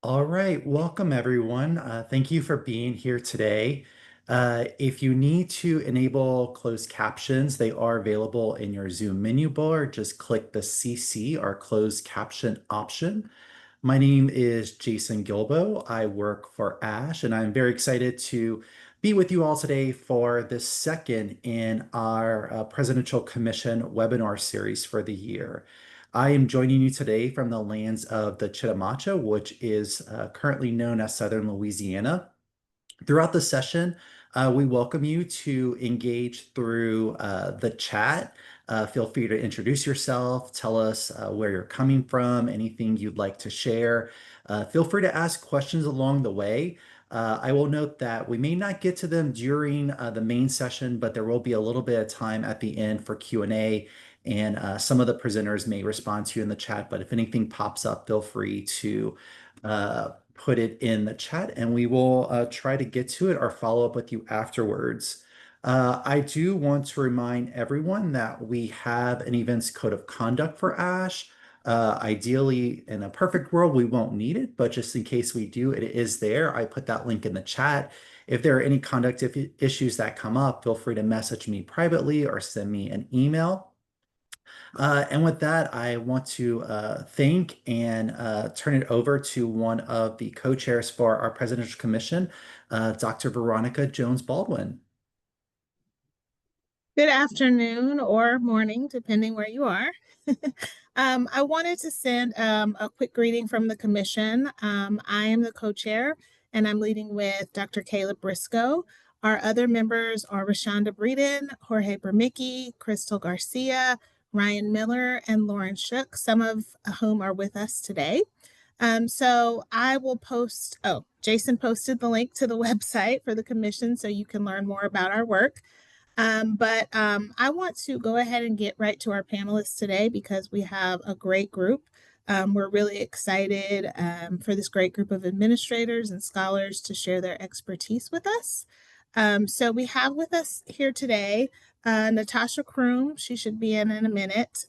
All right, welcome everyone. Thank you for being here today. If you need to enable closed captions, they are available in your Zoom menu bar. Just click the CC or closed caption option. My name is Jason Gilbo. I work for ASHE, and I'm very excited to be with you all today for the second in our Presidential Commission webinar series for the year. I am joining you today from the lands of the Chitimacha, which is currently known as Southern Louisiana. Throughout the session, we welcome you to engage through the chat. Feel free to introduce yourself, tell us where you're coming from, anything you'd like to share. Feel free to ask questions along the way. I will note that we may not get to them during the main session, but there will be a little bit of time at the end for Q&A, and some of the presenters may respond to you in the chat, but if anything pops up, feel free to put it in the chat and we will try to get to it or follow up with you afterwards. I do want to remind everyone that we have an events code of conduct for ASHE. Ideally, in a perfect world, we won't need it, but just in case we do, it is there. I put that link in the chat. If there are any conduct issues that come up, feel free to message me privately or send me an email. And with that, I want to thank and turn it over to one of the co-chairs for our Presidential Commission, Dr. Veronica Jones-Baldwin. Good afternoon or morning, depending where you are. I wanted to send a quick greeting from the commission. I am the co-chair, and I'm leading with Dr. Caleb Briscoe. Our other members are Rashonda Breeden, Jorge Bermicki, Crystal Garcia, Ryan Miller, and Lauren Shook, some of whom are with us today. So I will Jason posted the link to the website for the commission so you can learn more about our work. I want to go ahead and get right to our panelists today because we have a great group. We're really excited for this great group of administrators and scholars to share their expertise with us. So we have with us here today Natasha Kroom. She should be in a minute.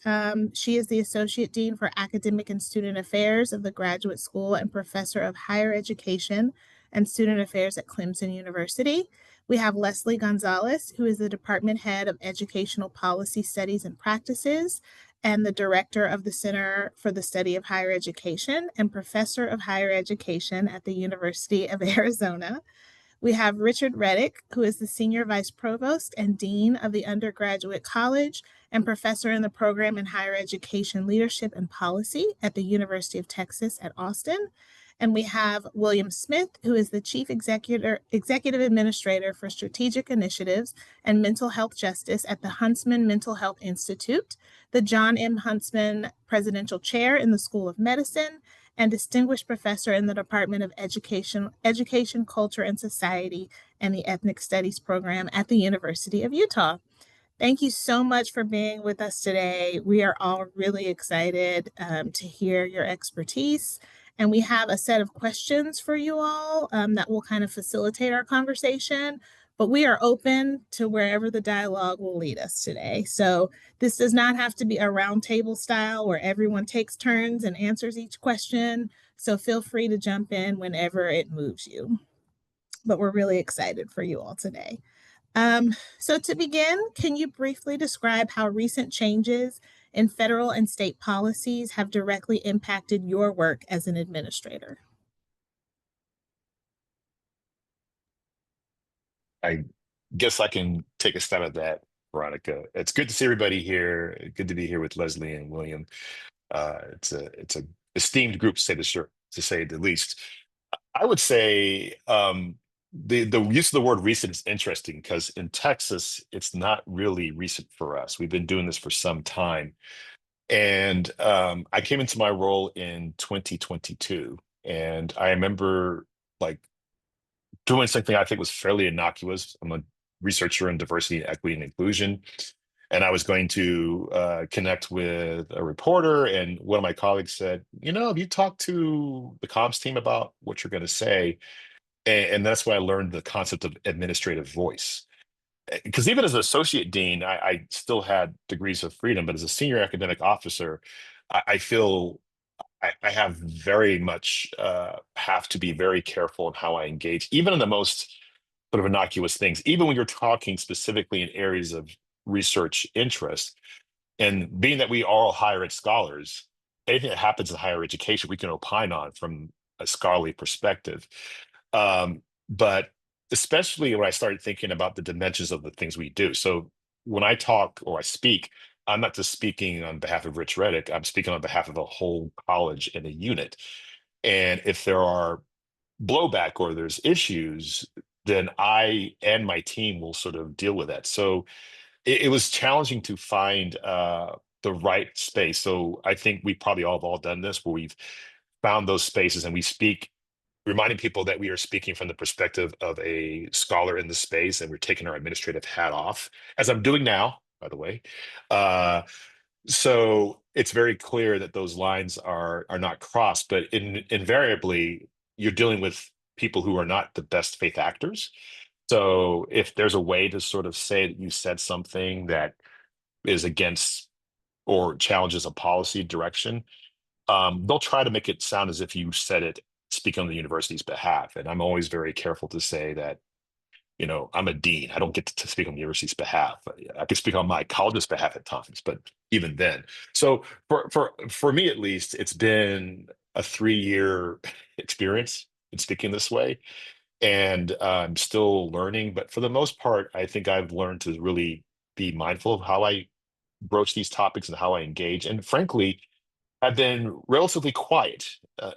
She is the Associate Dean for Academic and Student Affairs of the Graduate School and Professor of Higher Education and Student Affairs at Clemson University. We have Leslie Gonzales, who is the Department Head of Educational Policy Studies and Practices and the Director of the Center for the Study of Higher Education and Professor of Higher Education at the University of Arizona. We have Richard Reddick, who is the Senior Vice Provost and Dean of the Undergraduate College and Professor in the Program in Higher Education Leadership and Policy at the University of Texas at Austin. And we have William Smith, who is the Chief Executive Administrator for Strategic Initiatives and Mental Health Justice at the Huntsman Mental Health Institute, the John M. Huntsman Presidential Chair in the School of Medicine, and Distinguished Professor in the Department of Education, Culture, and Society, and the Ethnic Studies Program at the University of Utah. Thank you so much for being with us today. We are all really excited to hear your expertise. And we have a set of questions for you all that will kind of facilitate our conversation, but we are open to wherever the dialogue will lead us today. So this does not have to be a roundtable style where everyone takes turns and answers each question. So feel free to jump in whenever it moves you. But we're really excited for you all today. So to begin, can you briefly describe how recent changes in federal and state policies have directly impacted your work as an administrator? I guess I can take a stab at that, Veronica. It's good to see everybody here. Good to be here with Leslie and William. It's a esteemed group to say the least. I would say the use of the word recent is interesting because in Texas, it's not really recent for us. We've been doing this for some time. And I came into my role in 2022. And I remember like doing something I think was fairly innocuous. I'm a researcher in diversity, equity, and inclusion. And I was going to connect with a reporter, and one of my colleagues said, have you talked to the comms team about what you're going to say? And that's when I learned the concept of administrative voice. Because even as an associate dean, I still had degrees of freedom, but as a senior academic officer, I feel I have very much have to be very careful in how I engage, even in the most sort of innocuous things, even when you're talking specifically in areas of research interest. And being that we are all higher ed scholars, anything that happens in higher education, we can opine on from a scholarly perspective. But especially when I started thinking about the dimensions of the things we do. So when I talk or I speak, I'm not just speaking on behalf of Rich Reddick, I'm speaking on behalf of a whole college and a unit. And if there are blowback or there's issues, then I and my team will sort of deal with that. So it was challenging to find the right space. So I think we probably all have all done this where we've found those spaces and we speak, reminding people that we are speaking from the perspective of a scholar in the space and we're taking our administrative hat off, as I'm doing now, by the way. Uh, so it's very clear that those lines are not crossed, but invariably you're dealing with people who are not the best faith actors. So if there's a way to sort of say that you said something that is against or challenges a policy direction, they'll try to make it sound as if you said it speaking on the university's behalf. And I'm always very careful to say that, I'm a dean. I don't get to speak on the university's behalf. I can speak on my college's behalf at times, but even then. So for me at least, it's been a 3-year experience in speaking this way, and I'm still learning. But for the most part, I think I've learned to really be mindful of how I broach these topics and how I engage. And frankly, I've been relatively quiet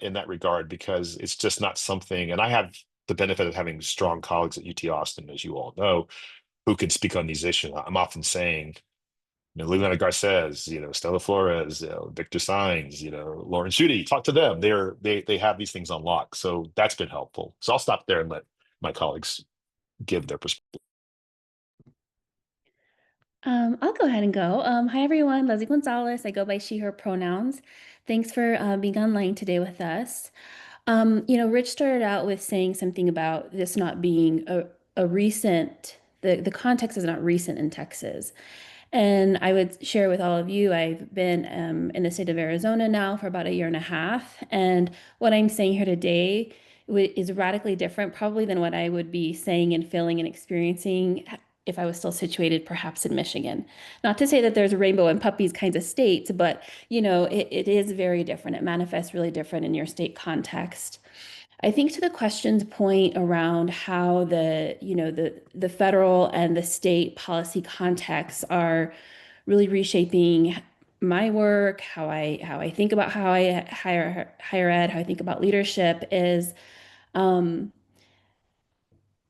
in that regard because it's just not something. And I have the benefit of having strong colleagues at UT Austin, as you all know, who can speak on these issues. I'm often saying, Leonardo Garces, Stella Flores, Victor Sines, Lauren Schutte, talk to them. They have these things on lock. So that's been helpful. So I'll stop there and let my colleagues give their perspective. I'll go ahead and go. Hi, everyone. Leslie Gonzales. I go by she, her pronouns. Thanks for being online today with us. Rich started out with saying something about this not being a recent, the context is not recent in Texas. And I would share with all of you, I've been in the state of Arizona now for about a year and a half. And what I'm saying here today is radically different, probably than what I would be saying and feeling and experiencing if I was still situated perhaps in Michigan. Not to say that there's a rainbow and puppies kinds of states, but it is very different. It manifests really different in your state context. I think to the question's point around how the federal and the state policy contexts are really reshaping my work, how I think about how I higher ed, how I think about leadership is um,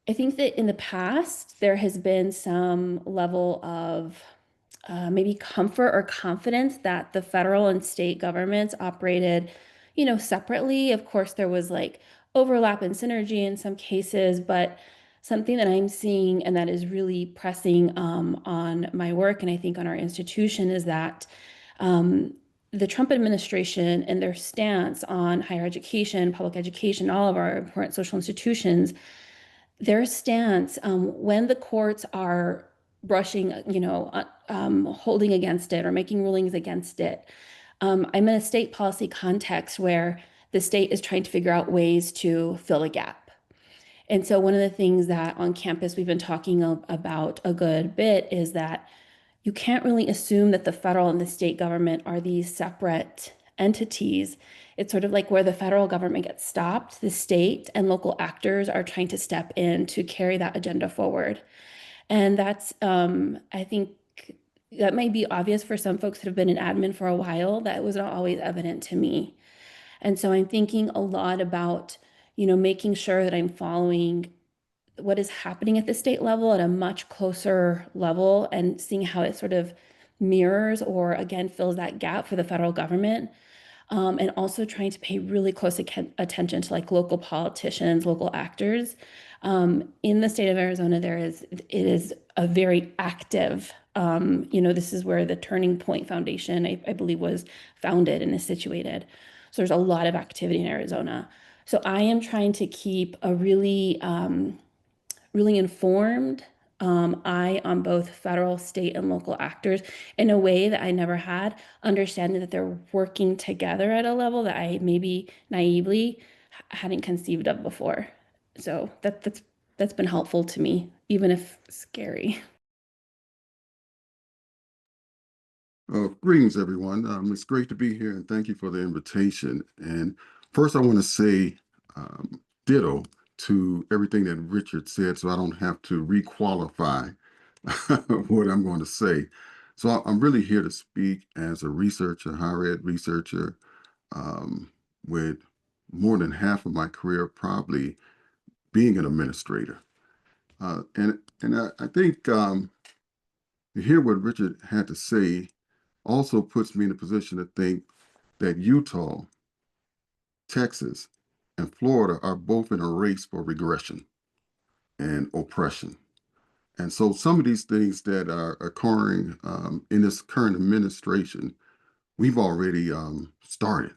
I think that in the past, there has been some level of maybe comfort or confidence that the federal and state governments operated, separately. Of course, there was like overlap and synergy in some cases, but something that I'm seeing and that is really pressing on my work and I think on our institution is that um, the Trump administration and their stance on higher education, public education, all of our important social institutions their stance when the courts are brushing, holding against it or making rulings against it. I'm in a state policy context where the state is trying to figure out ways to fill a gap. And so, one of the things that on campus we've been talking about a good bit is that you can't really assume that the federal and the state government are these separate entities. It's sort of like where the federal government gets stopped, the state and local actors are trying to step in to carry that agenda forward. And that's, I think, that might be obvious for some folks that have been in admin for a while. That was not always evident to me. And so I'm thinking a lot about, making sure that I'm following what is happening at the state level at a much closer level and seeing how it sort of mirrors or again fills that gap for the federal government. And also trying to pay really close attention to like local politicians, local actors. In the state of Arizona, it is a very active, this is where the Turning Point Foundation, I believe, was founded and is situated. So there's a lot of activity in Arizona. So I am trying to keep a really, really informed eye on both federal, state, and local actors in a way that I never had, understanding that they're working together at a level that I maybe naively hadn't conceived of before. So that's been helpful to me, even if scary. Greetings, everyone. It's great to be here, and thank you for the invitation. And first, I want to say ditto to everything that Richard said, so I don't have to re-qualify what I'm going to say. So I'm really here to speak as a researcher, higher ed researcher, um, with more than half of my career probably being an administrator. And I think to hear what Richard had to say also puts me in a position to think that Utah, Texas, and Florida are both in a race for regression and oppression. And so some of these things that are occurring in this current administration, we've already started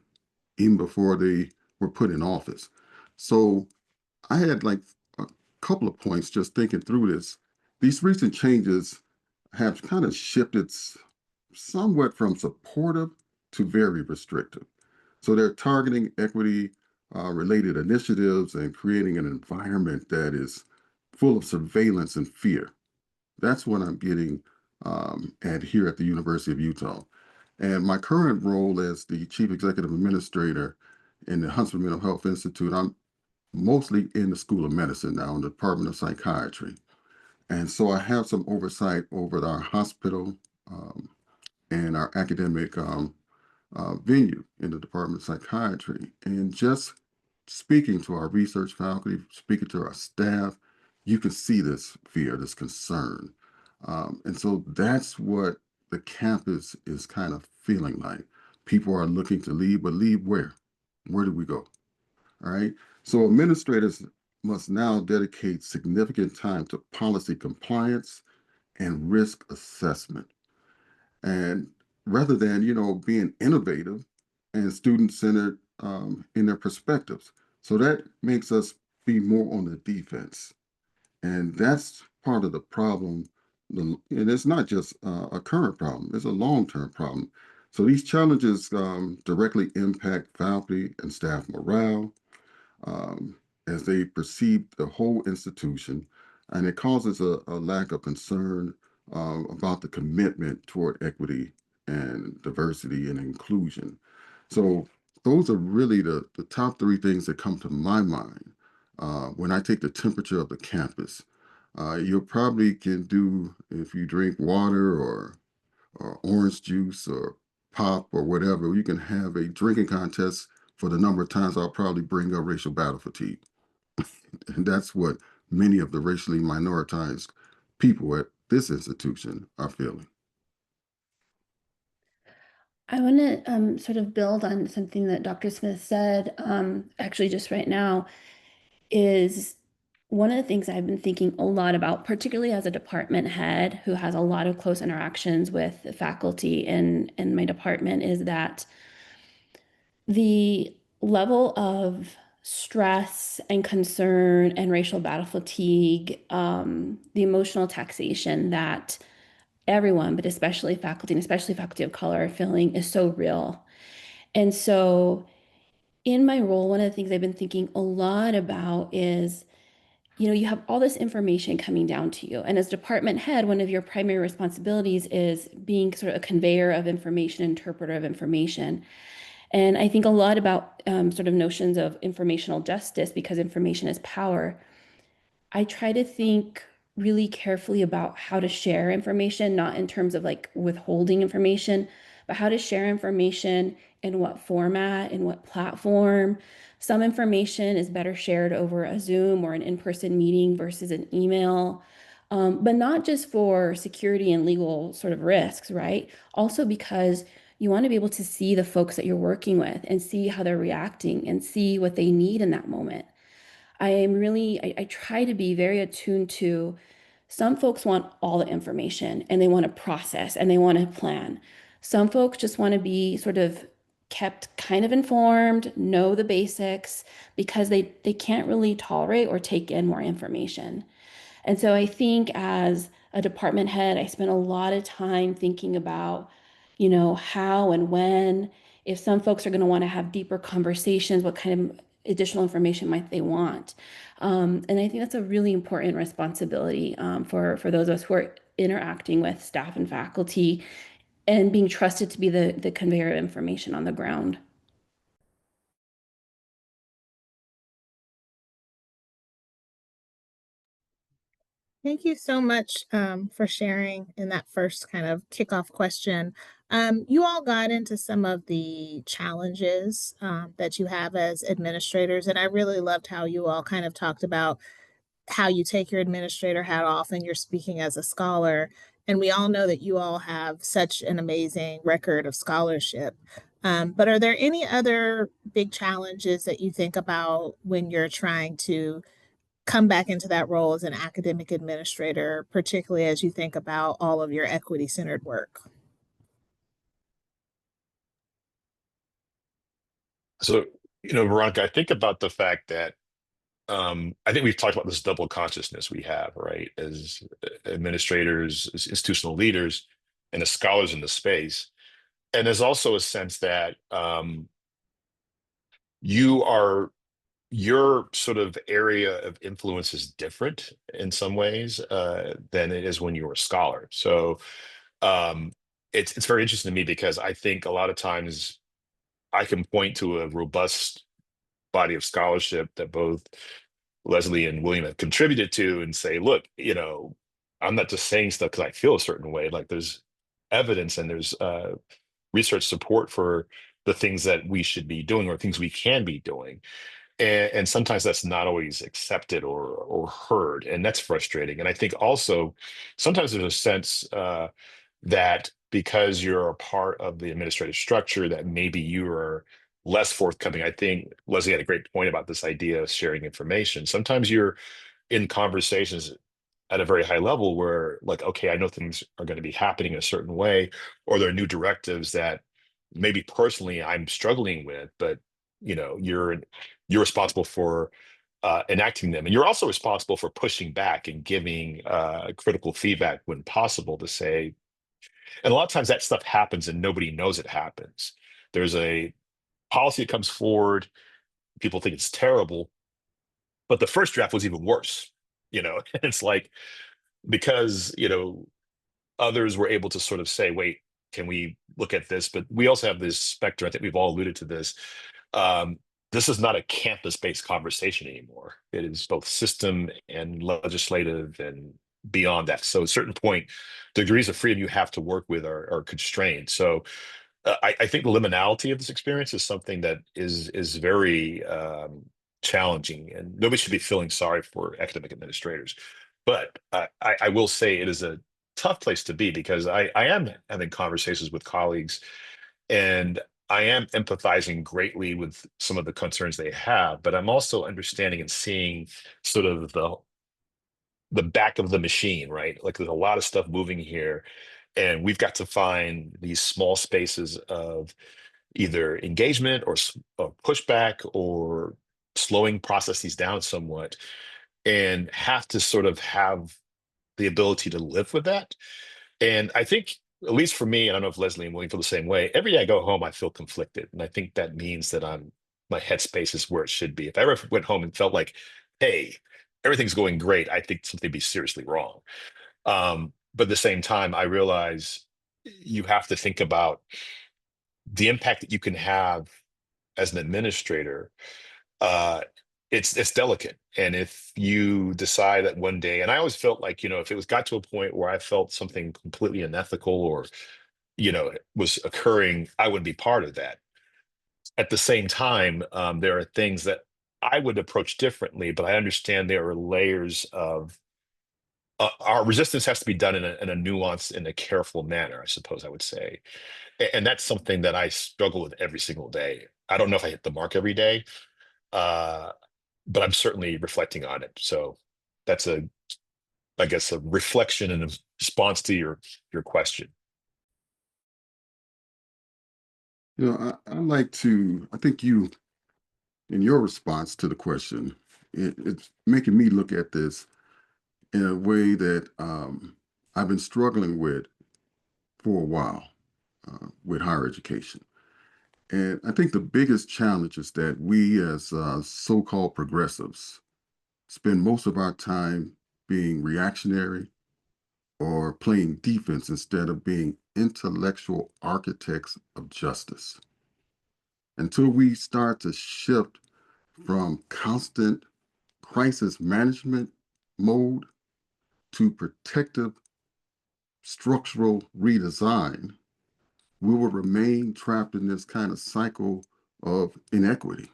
even before they were put in office. So I had like a couple of points just thinking through this. These recent changes have kind of shifted somewhat from supportive to very restrictive. So they're targeting equity related initiatives and creating an environment that is full of surveillance and fear. That's what I'm getting at here at the University of Utah. And my current role as the Chief Executive Administrator in the Huntsville Mental Health Institute, I'm mostly in the School of Medicine now in the Department of Psychiatry. And so I have some oversight over our hospital um, and our academic venue in the Department of Psychiatry. And just speaking to our research faculty, speaking to our staff, you can see this fear, this concern. And so that's what the campus is kind of feeling like. People are looking to leave, but leave where? Where do we go? All right. So administrators must now dedicate significant time to policy compliance and risk assessment. And rather than, being innovative and student-centered in their perspectives. So that makes us be more on the defense. And that's part of the problem. And it's not just a current problem, it's a long-term problem. So these challenges directly impact faculty and staff morale, um, as they perceive the whole institution, and it causes a lack of concern about the commitment toward equity and diversity and inclusion. So those are really the top three things that come to my mind when I take the temperature of the campus. You probably can do, if you drink water or orange juice or pop or whatever, you can have a drinking contest for the number of times I'll probably bring up racial battle fatigue. And that's what many of the racially minoritized people at this institution are feeling. I want to sort of build on something that Dr. Smith said, actually, just right now, is one of the things I've been thinking a lot about, particularly as a department head who has a lot of close interactions with the faculty in my department, is that the level of stress and concern and racial battle fatigue, the emotional taxation that everyone, but especially faculty and especially faculty of color, are feeling is so real. And so, in my role, one of the things I've been thinking a lot about is, you have all this information coming down to you. And as department head, one of your primary responsibilities is being sort of a conveyor of information, interpreter of information. And I think a lot about sort of notions of informational justice because information is power. I try to think really carefully about how to share information, not in terms of like withholding information, but how to share information in what format, in what platform. Some information is better shared over a Zoom or an in-person meeting versus an email. But not just for security and legal sort of risks, right? Also because you want to be able to see the folks that you're working with and see how they're reacting and see what they need in that moment. I try to be very attuned to some folks want all the information and they want to process and they want to plan. Some folks just want to be sort of kept kind of informed, know the basics because they can't really tolerate or take in more information. And so I think as a department head, I spent a lot of time thinking about, how and when, if some folks are going to want to have deeper conversations, what kind of additional information might they want? And I think that's a really important responsibility for those of us who are interacting with staff and faculty and being trusted to be the conveyor of information on the ground. Thank you so much for sharing in that first kind of kickoff question. You all got into some of the challenges that you have as administrators, and I really loved how you all kind of talked about how you take your administrator hat off and you're speaking as a scholar. And we all know that you all have such an amazing record of scholarship. But are there any other big challenges that you think about when you're trying to come back into that role as an academic administrator, particularly as you think about all of your equity centered work? So, Veronica, I think about the fact that I think we've talked about this double consciousness we have, right, as administrators, as institutional leaders, and as scholars in the space. And there's also a sense that you are your sort of area of influence is different in some ways than it is when you were a scholar. So um, it's very interesting to me because I think a lot of times I can point to a robust body of scholarship that both Leslie and William have contributed to and say, look, I'm not just saying stuff because I feel a certain way. Like there's evidence and there's research support for the things that we should be doing or things we can be doing. And sometimes that's not always accepted or heard, and that's frustrating. And I think also sometimes there's a sense that because you're a part of the administrative structure, that maybe you are less forthcoming. I think Leslie had a great point about this idea of sharing information. Sometimes you're in conversations at a very high level where, like, okay, I know things are going to be happening a certain way, or there are new directives that maybe personally I'm struggling with, but you're responsible for enacting them, and you're also responsible for pushing back and giving critical feedback when possible to say. And a lot of times that stuff happens and nobody knows it happens. There's a policy that comes forward, people think it's terrible, but the first draft was even worse. It's like because others were able to sort of say, wait, can we look at this? But we also have this spectrum. I think we've all alluded to this. Um, this is not a campus-based conversation anymore. It is both system and legislative and beyond that. So at a certain point, the degrees of freedom you have to work with are constrained. So I think the liminality of this experience is something that is very challenging, and nobody should be feeling sorry for academic administrators. But I will say it is a tough place to be because I am having conversations with colleagues, and I am empathizing greatly with some of the concerns they have, but I'm also understanding and seeing sort of the back of the machine, right? Like there's a lot of stuff moving here, and we've got to find these small spaces of either engagement or pushback or slowing processes down somewhat, and have to sort of have the ability to live with that. And I think, at least for me, I don't know if Leslie and William feel the same way. Every day I go home, I feel conflicted, and I think that means that my headspace is where it should be. If I ever went home and felt like, hey, everything's going great, I think something would be seriously wrong. But at the same time, I realize you have to think about the impact that you can have as an administrator. uh it's delicate, and if you decide that one day, and I always felt like, if it was got to a point where I felt something completely unethical or was occurring, I would be part of that. At the same time, there are things that I would approach differently, but I understand there are layers of our resistance has to be done in a nuanced and a careful manner, I suppose I would say. And that's something that I struggle with every single day. I don't know if I hit the mark every day, uh, but I'm certainly reflecting on it. So that's I guess, a reflection and a response to your question. I think you, in your response to the question, it's making me look at this in a way that I've been struggling with for a while with higher education. And I think the biggest challenge is that we, as so-called progressives, spend most of our time being reactionary or playing defense instead of being intellectual architects of justice. Until we start to shift from constant crisis management mode to protective structural redesign, we will remain trapped in this kind of cycle of inequity.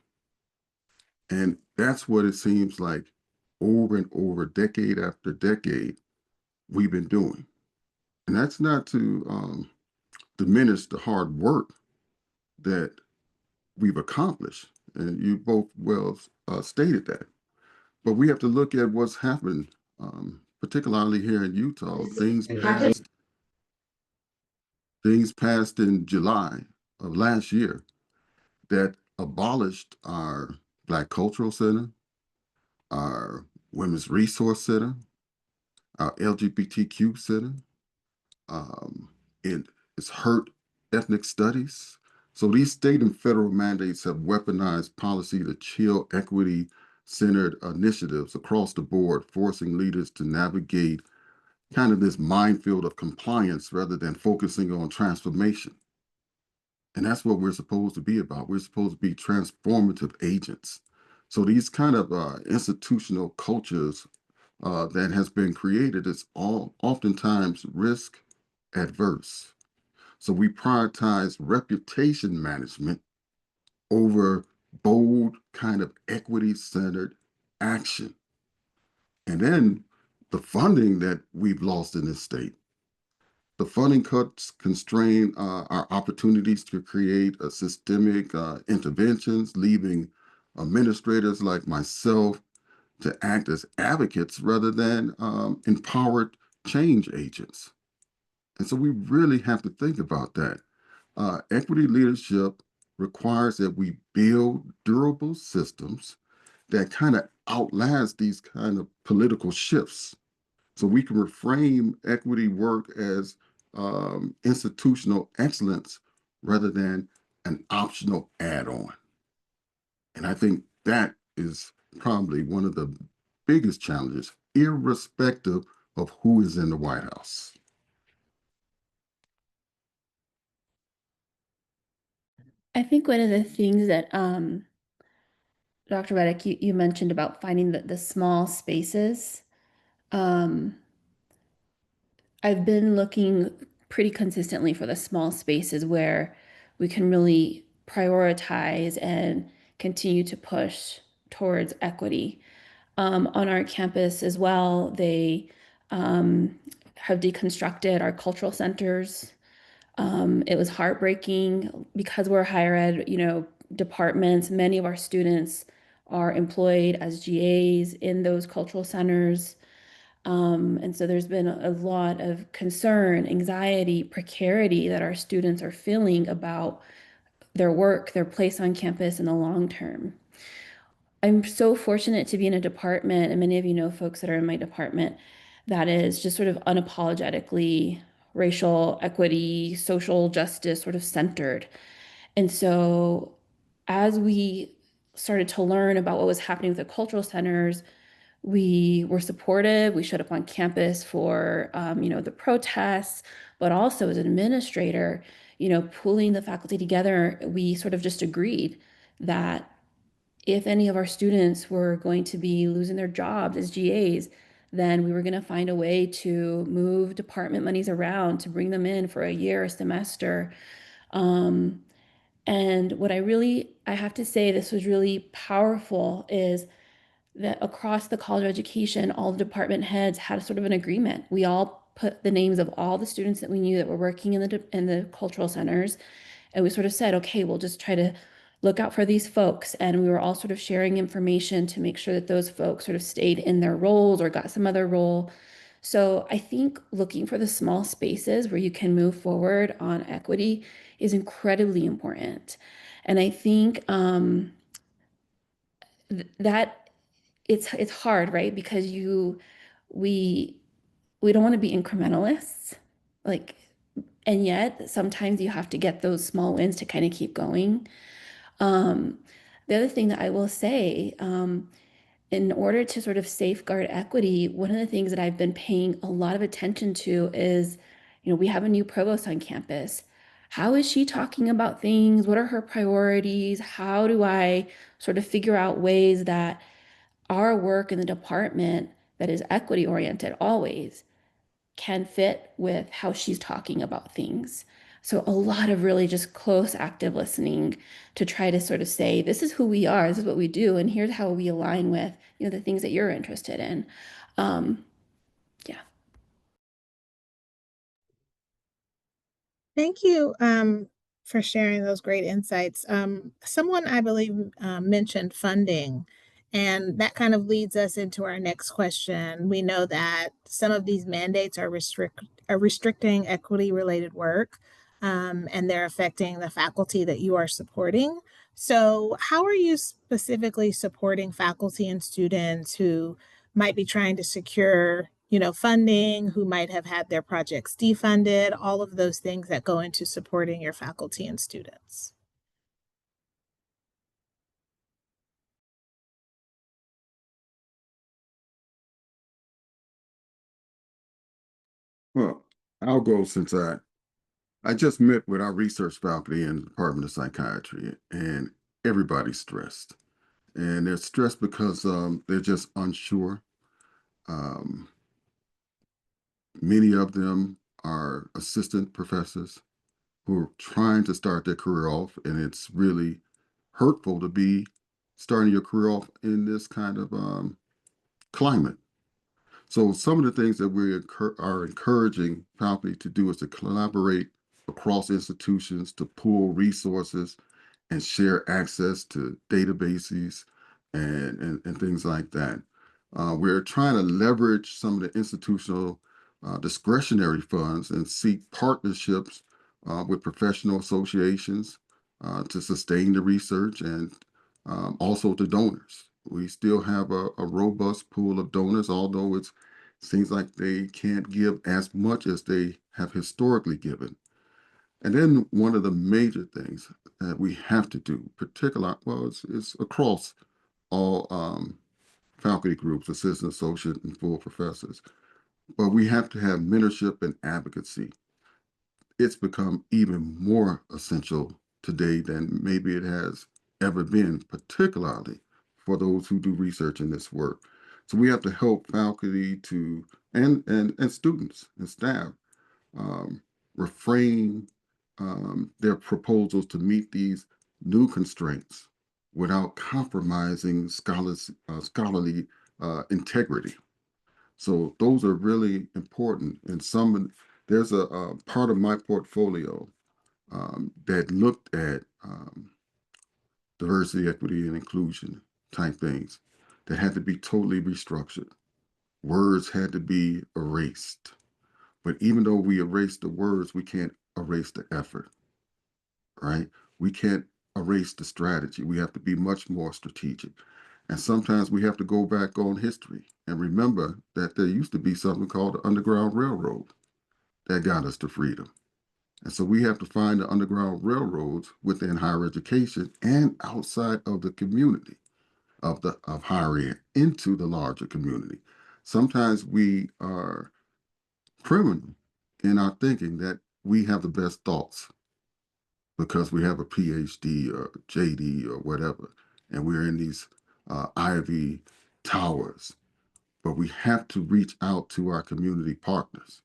And that's what it seems like over and over, decade after decade, we've been doing. And that's not to diminish the hard work that we've accomplished. And you both well stated that. But we have to look at what's happened, particularly here in Utah. Things passed in July of last year that abolished our Black Cultural Center, our Women's Resource Center, our LGBTQ Center. Um, it's hurt ethnic studies. So these state and federal mandates have weaponized policy to chill equity centered initiatives across the board, forcing leaders to navigate kind of this minefield of compliance rather than focusing on transformation. And that's what we're supposed to be about. We're supposed to be transformative agents. So these kind of institutional cultures that has been created is all oftentimes risk adverse. So we prioritize reputation management over bold kind of equity centered action. And then the funding that we've lost in this state, the funding cuts constrain our opportunities to create a systemic interventions, leaving administrators like myself to act as advocates rather than empowered change agents. And so we really have to think about that. Equity leadership requires that we build durable systems that kind of outlast these kind of political shifts. So we can reframe equity work as institutional excellence rather than an optional add-on. And I think that is probably one of the biggest challenges, irrespective of who is in the White House. I think one of the things that Dr. Reddick, you mentioned about finding the small spaces. Um, I've been looking pretty consistently for the small spaces where we can really prioritize and continue to push towards equity. On our campus as well, they have deconstructed our cultural centers. It was heartbreaking because we're a higher ed, departments. Many of our students are employed as GAs in those cultural centers. And so there's been a lot of concern, anxiety, precarity that our students are feeling about their work, their place on campus in the long term. I'm so fortunate to be in a department, and many of you know folks that are in my department, that is just sort of unapologetically racial equity, social justice sort of centered. And so as we started to learn about what was happening with the cultural centers, we were supportive. We showed up on campus for, the protests, but also as an administrator, pulling the faculty together, we sort of just agreed that if any of our students were going to be losing their jobs as GAs, then we were going to find a way to move department monies around to bring them in for a year, a semester. Um, and what I have to say, this was really powerful is that across the College of Education, all the department heads had sort of an agreement. We all put the names of all the students that we knew that were working in the cultural centers, and we sort of said, okay, we'll just try to look out for these folks. And we were all sort of sharing information to make sure that those folks sort of stayed in their roles or got some other role. So I think looking for the small spaces where you can move forward on equity is incredibly important. And I think that it's hard, right? Because we don't want to be incrementalists, like, and yet sometimes you have to get those small wins to kind of keep going. The other thing that I will say, in order to sort of safeguard equity, one of the things that I've been paying a lot of attention to is, we have a new provost on campus. How is she talking about things? What are her priorities? How do I sort of figure out ways that our work in the department that is equity oriented always can fit with how she's talking about things? So a lot of really just close active listening to try to sort of say, this is who we are, this is what we do, and here's how we align with, the things that you're interested in. Um, yeah. Thank you for sharing those great insights. Someone, I believe, mentioned funding, and that kind of leads us into our next question. We know that some of these mandates are restricting equity-related work, and they're affecting the faculty that you are supporting. So, how are you specifically supporting faculty and students who might be trying to secure funding, who might have had their projects defunded, all of those things that go into supporting your faculty and students? Well, I'll go since I just met with our research faculty in the Department of Psychiatry, and everybody's stressed. And they're stressed because they're just unsure. Um, Many of them are assistant professors who are trying to start their career off, and it's really hurtful to be starting your career off in this kind of climate. So some of the things that we are encouraging faculty to do is to collaborate across institutions to pool resources and share access to databases and things like that. We're trying to leverage some of the institutional discretionary funds and seek partnerships with professional associations to sustain the research and also to donors. We still have a robust pool of donors, although it seems like they can't give as much as they have historically given. And then one of the major things that we have to do, particularly, well, it's across all faculty groups, assistant, associate, and full professors, but we have to have mentorship and advocacy. It's become even more essential today than maybe it has ever been, particularly for those who do research in this work. So we have to help faculty to and students and staff um, reframe their proposals to meet these new constraints without compromising scholarly integrity. So those are really important. And there's a part of my portfolio that looked at diversity, equity, and inclusion type things that had to be totally restructured. Words had to be erased. But even though we erase the words, we can't erase the effort, right? We can't erase the strategy. We have to be much more strategic. And sometimes we have to go back on history and remember that there used to be something called the Underground Railroad that got us to freedom. And so we have to find the Underground Railroads within higher education and outside of the community of higher ed into the larger community. Sometimes we are criminal in our thinking that we have the best thoughts because we have a PhD or JD or whatever, and we're in these Ivy towers. But we have to reach out to our community partners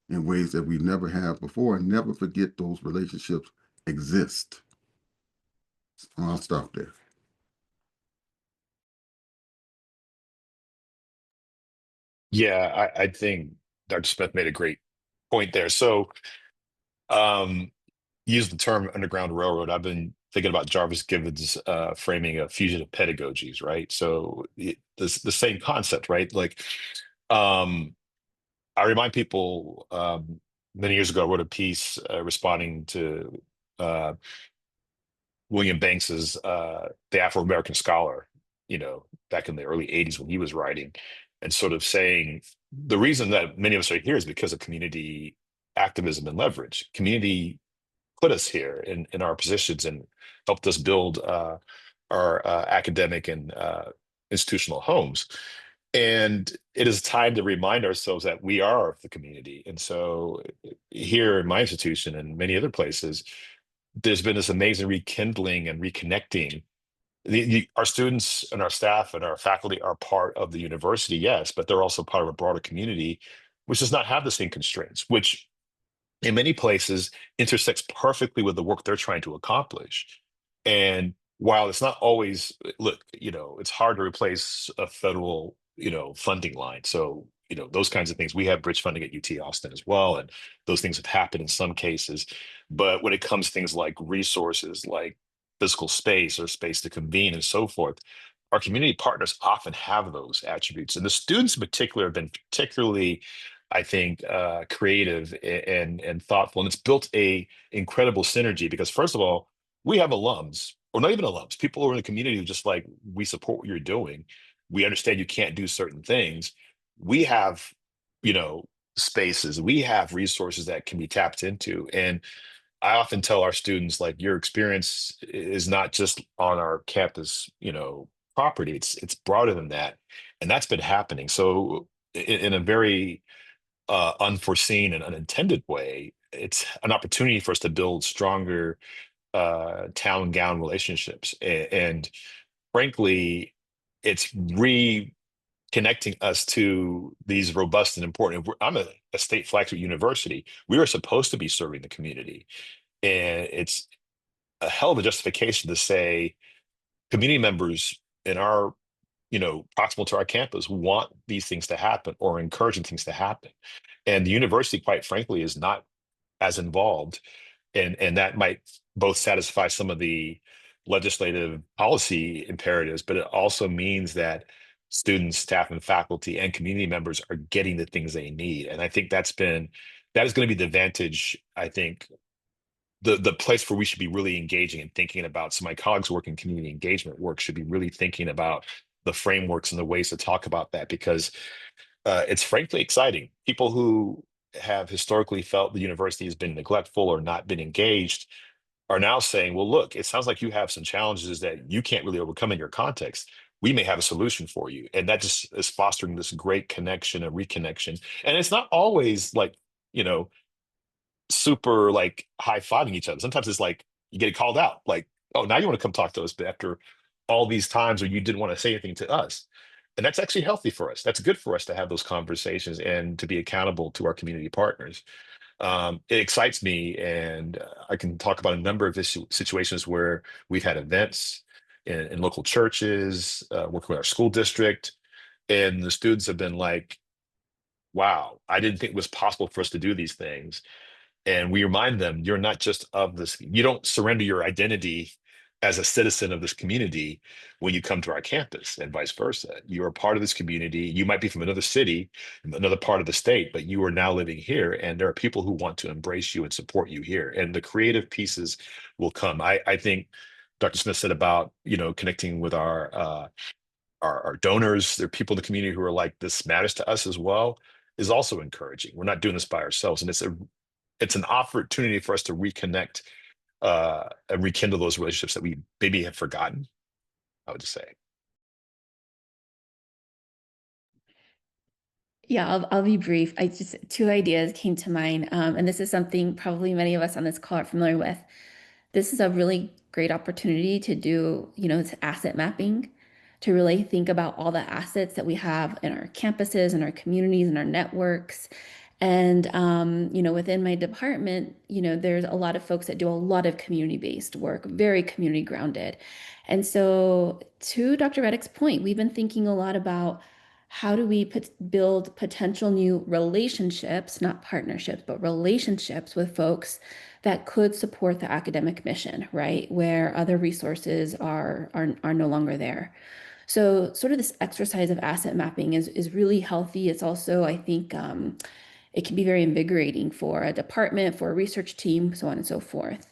in ways that we never have before and never forget those relationships exist. I'll stop there. Yeah, I think Dr. Smith made a great point there. So, use the term Underground Railroad. I've been thinking about Jarvis Gibbons' framing of fugitive pedagogies, right? So, the same concept, right? Like, um, I remind people many years ago, I wrote a piece responding to William Banks's The Afro-American Scholar, back in the early 80s when he was writing. and sort of saying the reason that many of us are here is because of community activism and leverage. Community put us here in our positions and helped us build our academic and institutional homes. And it is time to remind ourselves that we are the community. And so here in my institution and many other places, there's been this amazing rekindling and reconnecting. Our students and our staff and our faculty are part of the university, yes, but they're also part of a broader community, which does not have the same constraints, which in many places intersects perfectly with the work they're trying to accomplish. And while it's not always, look, it's hard to replace a federal, funding line. So, those kinds of things. We have bridge funding at UT Austin as well, and those things have happened in some cases. But when it comes to things like resources, like physical space or space to convene and so forth, our community partners often have those attributes. And the students in particular have been particularly, I think, creative and thoughtful, and it's built a incredible synergy because first of all, we have alums, or not even alums, people who are in the community who just like, we support what you're doing. We understand you can't do certain things. We have, you know, spaces, we have resources that can be tapped into. And I often tell our students, like, your experience is not just on our campus, property. It's broader than that, and that's been happening. So, in a very unforeseen and unintended way, it's an opportunity for us to build stronger town gown relationships. And frankly, it's reconnecting us to these robust and important. I'm a state flagship university. We are supposed to be serving the community. And it's a hell of a justification to say community members in our, proximal to our campus want these things to happen or encouraging things to happen. And the university, quite frankly, is not as involved, and that might both satisfy some of the legislative policy imperatives, but it also means that students, staff, and faculty and community members are getting the things they need. And I think that is going to be the advantage. I think the place where we should be really engaging and thinking about. So my colleagues work in community engagement work should be really thinking about the frameworks and the ways to talk about that, because it's frankly exciting. People who have historically felt the university has been neglectful or not been engaged are now saying, well, look, it sounds like you have some challenges that you can't really overcome in your context. We may have a solution for you. And that just is fostering this great connection and reconnection. And it's not always like, you know, super like high-fiving each other. Sometimes it's like you get called out, like, oh, now you want to come talk to us, but after all these times where you didn't want to say anything to us. And that's actually healthy for us. That's good for us to have those conversations and to be accountable to our community partners. It excites me, and I can talk about a number of situations where we've had events in local churches, working with our school district, and the students have been like, wow, I didn't think it was possible for us to do these things. And we remind them, you're not just of this, you don't surrender your identity as a citizen of this community when you come to our campus, and vice versa. You are part of this community. You might be from another city, another part of the state, but you are now living here. And there are people who want to embrace you and support you here. And the creative pieces will come. I think Dr. Smith said about, connecting with our donors. There are people in the community who are like, this matters to us as well, is also encouraging. We're not doing this by ourselves. And it's an opportunity for us to reconnect and rekindle those relationships that we maybe have forgotten, I would just say. Yeah, I'll be brief. I just two ideas came to mind, and this is something probably many of us on this call are familiar with. This is a really great opportunity to do, this asset mapping, to really think about all the assets that we have in our campuses and our communities and our networks. And, within my department, there's a lot of folks that do a lot of community-based work, very community grounded. And so to Dr. Reddick's point, we've been thinking a lot about how do we build potential new relationships, not partnerships, but relationships with folks that could support the academic mission, right? Where other resources are no longer there. So sort of this exercise of asset mapping is really healthy. It's also, I think, it can be very invigorating for a department, for a research team, so on and so forth.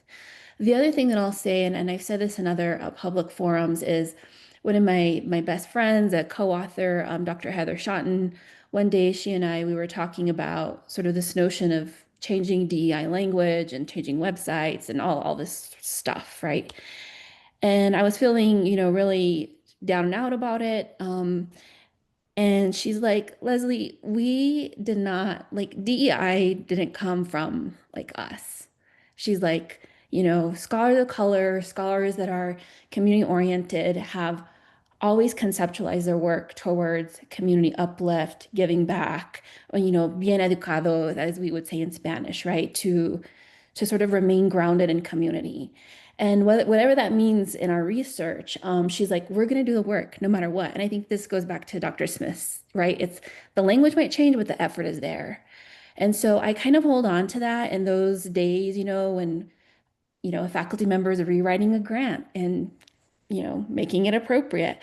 The other thing that I'll say, and I've said this in other public forums, is one of my best friends, a co-author, Dr. Heather Shotton, one day she and I, we were talking about sort of this notion of changing DEI language and changing websites and all this stuff, right? And I was feeling, really down and out about it. And she's like, Leslie, we did not, like, DEI didn't come from like us. She's like, scholars of color, scholars that are community oriented have always conceptualized their work towards community uplift, giving back, bien educado, as we would say in Spanish, right? To sort of remain grounded in community. And whatever that means in our research, she's like, we're going to do the work no matter what. And I think this goes back to Dr. Smith's, right? It's the language might change, but the effort is there. And so I kind of hold on to that in those days, when a faculty member is rewriting a grant and, making it appropriate.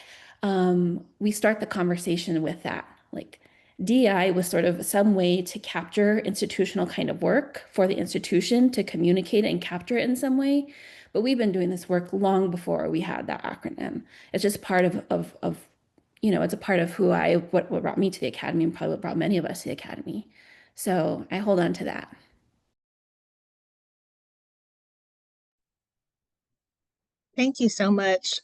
We start the conversation with that. Like DEI was sort of some way to capture institutional kind of work for the institution to communicate and capture it in some way. But we've been doing this work long before we had that acronym. It's just part of it's a part of what brought me to the academy and probably what brought many of us to the academy. So I hold on to that. Thank you so much.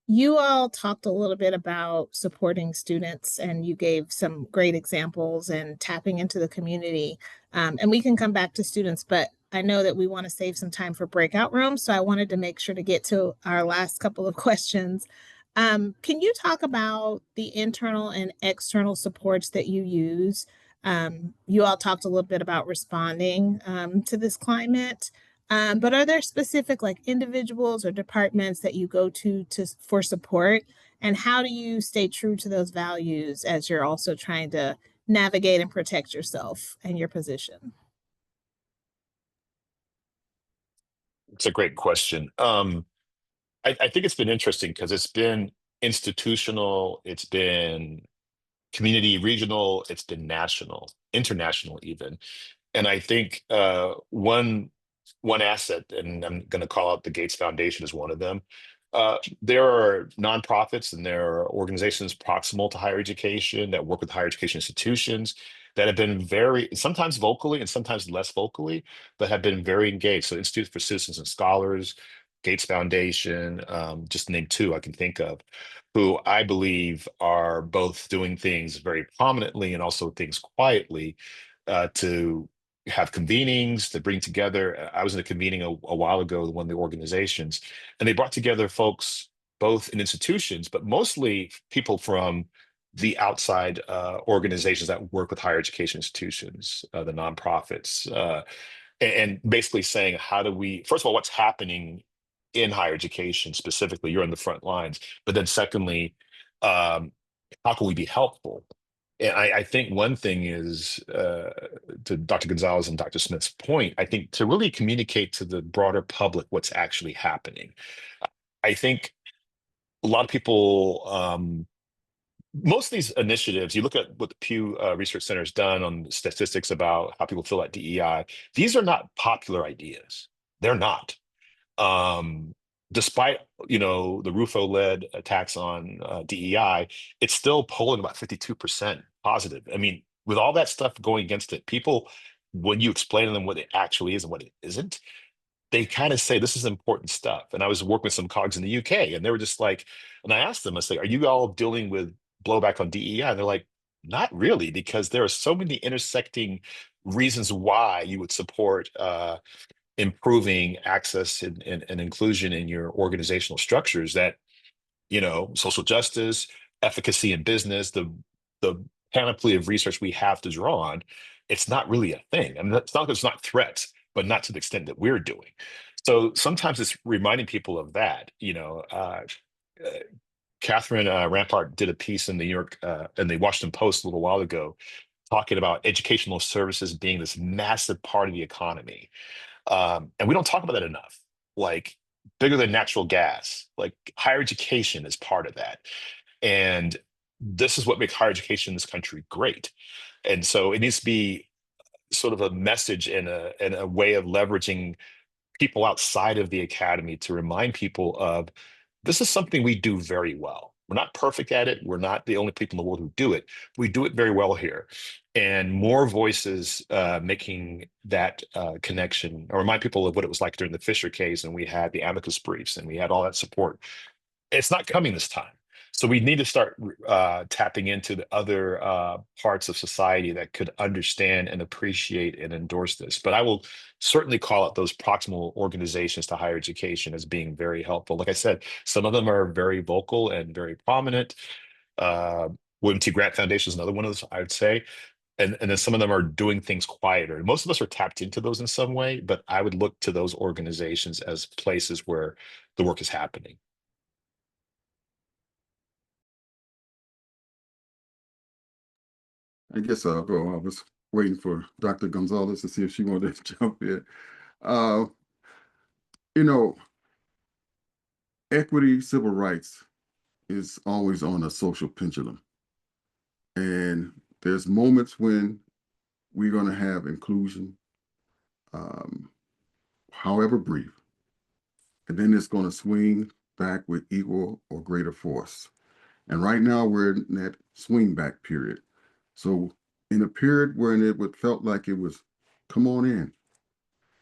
You all talked a little bit about supporting students, and you gave some great examples and tapping into the community. And we can come back to students, but I know that we want to save some time for breakout rooms. So I wanted to make sure to get to our last couple of questions. Can you talk about the internal and external supports that you use? You all talked a little bit about responding to this climate. But are there specific like individuals or departments that you go to for support? And how do you stay true to those values as you're also trying to navigate and protect yourself and your position? It's a great question. I think it's been interesting because it's been institutional, it's been community regional, it's been national, international even. And I think one asset, and I'm going to call out the Gates Foundation as one of them. There are nonprofits and there are organizations proximal to higher education that work with higher education institutions that have been very, sometimes vocally and sometimes less vocally, but have been very engaged. So Institute for Citizens and Scholars, Gates Foundation, just to name two I can think of, who I believe are both doing things very prominently and also things quietly to have convenings to bring together. I was in a convening a while ago, one of the organizations, and they brought together folks both in institutions, but mostly people from the outside organizations that work with higher education institutions, the nonprofits, and basically saying, how do we, first of all, what's happening in higher education specifically? You're on the front lines, but then secondly, how can we be helpful? And I think one thing is, to Dr. Gonzales and Dr. Smith's point, I think to really communicate to the broader public what's actually happening. I think a lot of people, most of these initiatives, you look at what the Pew Research Center has done on statistics about how people feel at DEI, these are not popular ideas. They're not. Um, Despite the Rufo-led attacks on DEI, it's still polling about 52% positive. I mean, with all that stuff going against it, people, when you explain to them what it actually is and what it isn't, they kind of say this is important stuff. And I was working with some colleagues in the UK, and they were just like, and I asked them, I say, are you all dealing with blowback on DEI? And they're like, not really, because there are so many intersecting reasons why you would support improving access and inclusion in your organizational structures that, social justice, efficacy in business, the panoply of research we have to draw on, it's not really a thing. I mean, it's not that it's not threats, but not to the extent that we're doing. So sometimes it's reminding people of that. Uh, Catherine Rampart did a piece in the New York in the Washington Post a little while ago, talking about educational services being this massive part of the economy. And we don't talk about that enough. Like bigger than natural gas, like higher education is part of that. And this is what makes higher education in this country great. And so it needs to be sort of a message and a way of leveraging people outside of the academy to remind people of This is something we do very well. We're not perfect at it. We're not the only people in the world who do it. We do it very well here. And more voices making that connection. I remind people of what it was like during the Fisher case, and we had the amicus briefs and we had all that support. It's not coming this time. So we need to start tapping into the other parts of society that could understand and appreciate and endorse this. But I will certainly call out those proximal organizations to higher education as being very helpful. Like I said, some of them are very vocal and very prominent. Uh, William T. Grant Foundation is another one of those, I would say. And then some of them are doing things quieter. Most of us are tapped into those in some way, but I would look to those organizations as places where the work is happening. I guess I'll go. I was waiting for Dr. Gonzales to see if she wanted to jump in. Uh, you know, equity, civil rights is always on a social pendulum. And there's moments when we're going to have inclusion, um, however brief, and then it's going to swing back with equal or greater force. And right now we're in that swing back period. So in a period when it would felt like it was, come on in.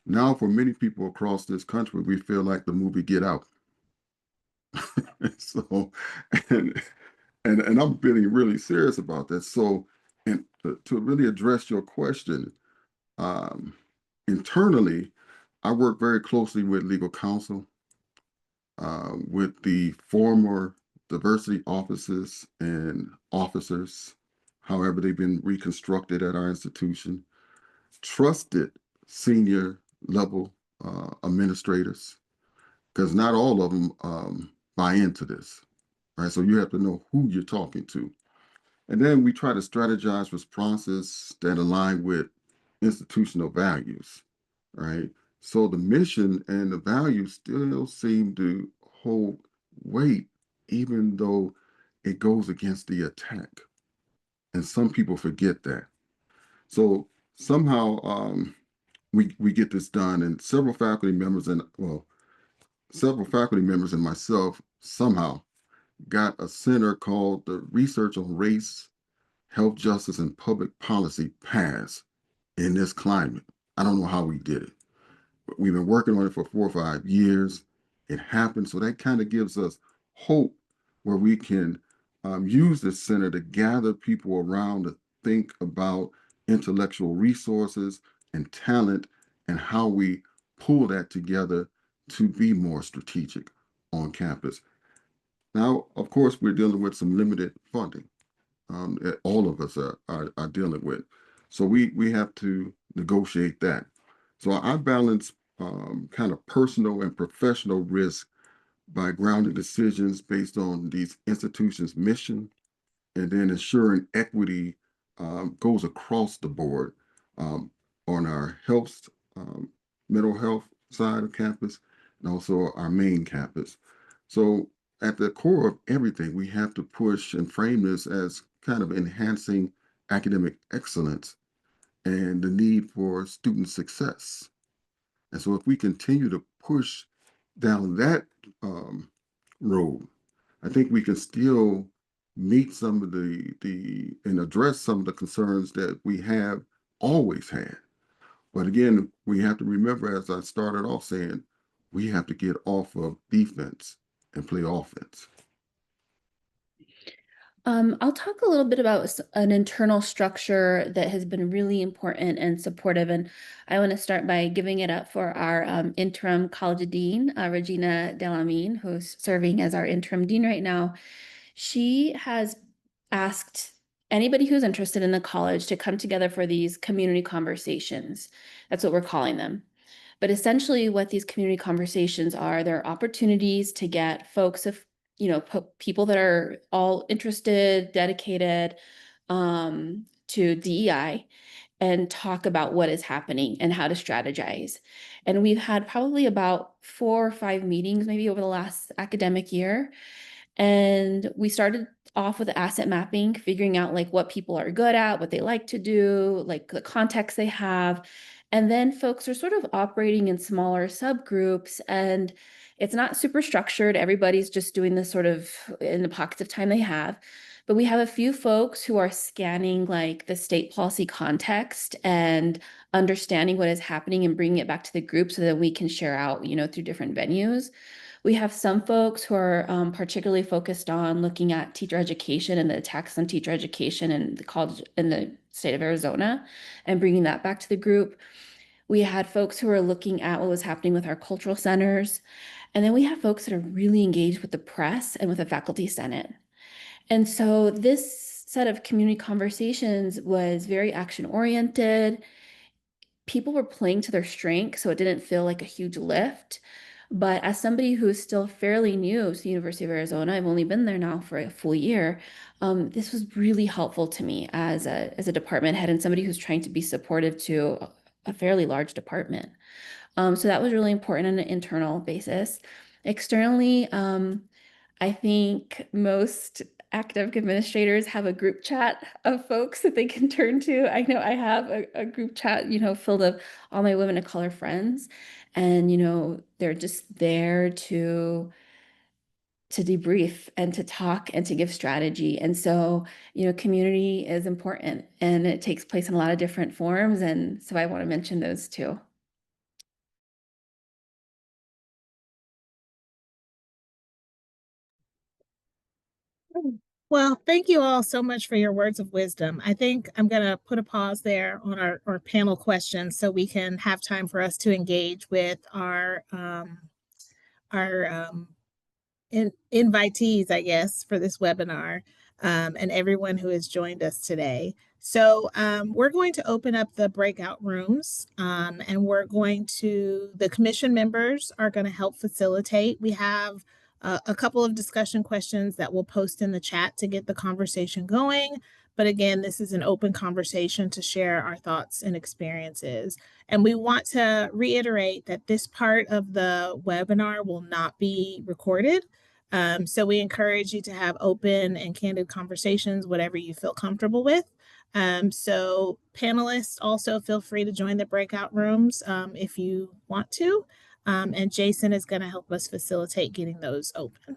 Now for many people across this country, we feel like the movie Get Out. So, and and I'm being really serious about that. So, and to really address your question, um, internally, I work very closely with legal counsel, with the former diversity offices and officers, however they've been reconstructed at our institution, trusted senior level administrators, because not all of them buy into this, right? So you have to know who you're talking to. And then we try to strategize responses that align with institutional values, right? So the mission and the values still seem to hold weight, even though it goes against the attack. And some people forget that. So somehow we get this done, and several faculty members and myself somehow got a center called the Research on Race, Health Justice, and Public Policy passed in this climate. I don't know how we did it. But we've been working on it for 4 or 5 years. It happened. So that kind of gives us hope where we can use this center to gather people around to think about intellectual resources and talent and how we pull that together to be more strategic on campus. Now, of course, we're dealing with some limited funding. That all of us are dealing with. So we have to negotiate that. So I balance kind of personal and professional risk by grounding decisions based on these institutions' mission and then ensuring equity goes across the board um, on our health, um, mental health side of campus, and also our main campus. So at the core of everything, we have to push and frame this as kind of enhancing academic excellence and the need for student success. And so if we continue to push down that road, I think we can still meet some of the and address some of the concerns that we have always had. But again, we have to remember, as I started off saying, we have to get off of defense and play offense. I'll talk a little bit about an internal structure that has been really important and supportive. And I want to start by giving it up for our interim college dean, Regina Delamine, who's serving as our interim dean right now. She has asked anybody who's interested in the college to come together for these community conversations. That's what we're calling them. But essentially what these community conversations are, they're opportunities to get folks of, people that are all interested, dedicated to DEI and talk about what is happening and how to strategize. And we've had probably about 4 or 5 meetings maybe over the last academic year. And we started off with asset mapping, figuring out like what people are good at, what they like to do, like the context they have. And then folks are sort of operating in smaller subgroups. And It's not super structured. Everybody's just doing this sort of in the pockets of time they have. But we have a few folks who are scanning like the state policy context and understanding what is happening and bringing it back to the group so that we can share out, through different venues. We have some folks who are particularly focused on looking at teacher education and the attacks on teacher education in the college in the state of Arizona and bringing that back to the group. We had folks who were looking at what was happening with our cultural centers. And then we have folks that are really engaged with the press and with the faculty senate. And so this set of community conversations was very action oriented. People were playing to their strength, so it didn't feel like a huge lift. But as somebody who is still fairly new to the University of Arizona, I've only been there now for a full year. This was really helpful to me as a department head and somebody who's trying to be supportive to a fairly large department. So that was really important on an internal basis. Externally, I think most academic administrators have a group chat of folks that they can turn to. I know I have a group chat, filled of all my women of color friends. And, they're just there to debrief and to talk and to give strategy. And so, community is important and it takes place in a lot of different forms. And so I want to mention those too. Well, thank you all so much for your words of wisdom. I think I'm going to put a pause there on our panel questions so we can have time for us to engage with our invitees, I guess, for this webinar, and everyone who has joined us today. So we're going to open up the breakout rooms, and the commission members are going to help facilitate. We have a couple of discussion questions that we'll post in the chat to get the conversation going. But again, this is an open conversation to share our thoughts and experiences. And we want to reiterate that this part of the webinar will not be recorded. So we encourage you to have open and candid conversations, whatever you feel comfortable with. So panelists also feel free to join the breakout rooms if you want to. And Jason is going to help us facilitate getting those open.